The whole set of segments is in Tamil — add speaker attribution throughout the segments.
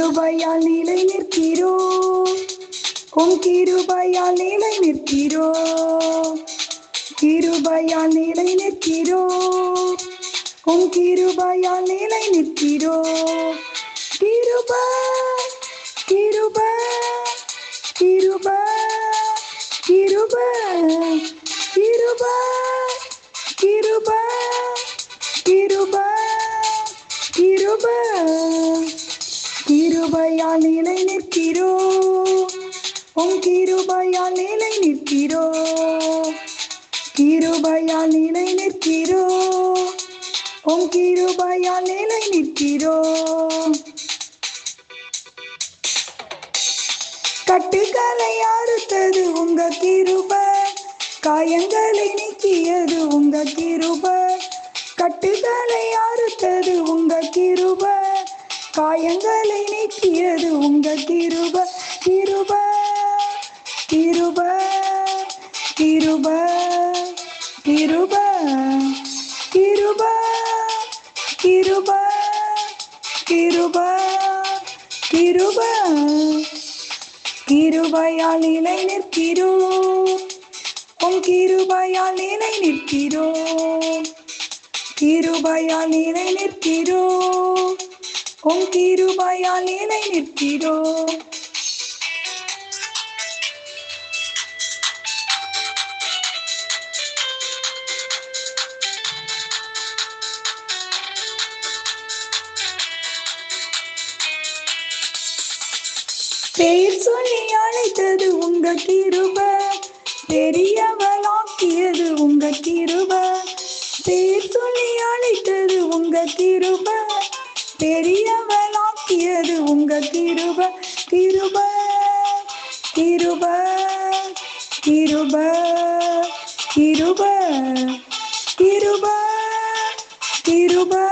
Speaker 1: கிருபையால் நிலை நிற்கிறோம். உம் கிருபையால் நிலை நிற்கிறோம். கிருபையால் நிலை நிற்கிறோம். உம் கிருபையால் நிலை நிற்கிறோம். கிருபை கிருபை கிருபை கிருபை கிருபை கிருபை கிருபை கிருபை கிருபையால் நிலை நிற்கிறோம். உம் கிருபையால் நிலை நிற்கிறோம். கிருபையால் நிலை நிற்கிறோம். உம் கிருபையால் நிலை நிற்கிறோம். கட்டுகளை அறுத்தது உங்க கிருபை, காயங்களை நீக்கியது உங்க கிருபை. கட்டுகளை அறுத்தது உங்க கிருபை, காயங்களை நீக்கியது உங்க கிருபை. கிருபை கிருபை கிருபை கிருபை கிருபை கிருபை கிருபை கிருபை கிருபையால் நிலை நிற்கிறோம். உம் கிருபையால் நிலை நிற்கிறோம். கிருபையால் நிலை நிற்கிறோம். உம் கிருபையால் நிலை நிற்கிறோம். பேர் சொல்லி அழைத்தது உங்க கிருபை, பெரியவளாக்கியது உங்க கிருபை. பேர் சொல்லி அழைத்தது உங்க கிருபை, பெரியவளாக்கியது உங்க கிருபை. கிருபை கிருபை கிருபை கிருபை கிருபை கிருபை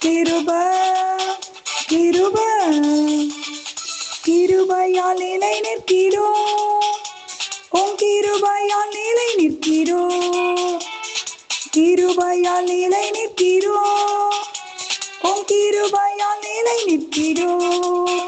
Speaker 1: கிருபை கிருபை கிருபையால் நிலை நிற்கிறோம். உம் கிருபையால் நிலை நிற்கிறோம். கிருபையால் நிலை நிற்கிறோம். உம் கிருபையால் நிலை நிற்கிறோம்.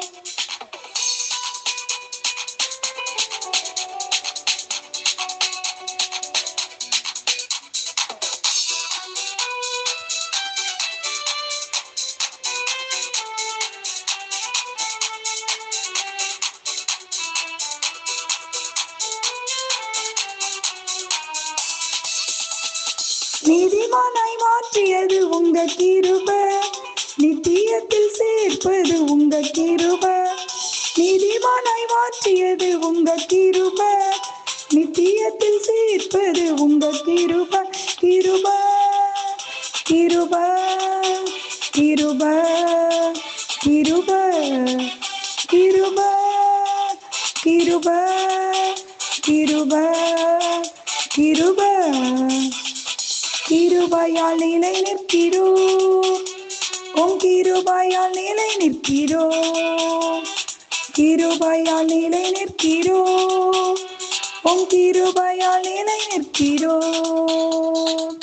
Speaker 1: நீதிமானாய் மாற்றியது உங்க கிருபை, நித்தியத்தில் சேர்ப்பது உங்க கிருபை. நீதிமானாய் மாற்றியது உங்க கிருபை, நித்தியத்தில் சேர்ப்பது உங்க கிருபை. கிருபை கிருபை கிருபை கிருபை கிருபை கிருபை கிருபை கிருபை கிருபையால் நிலை நிற்கிறோம். உம் கிருபையால் நிலை நிற்கிறோம். கிருபையால் நிலை நிற்கிறோம். உம் கிருபையால் நிலை நிற்கிறோம்.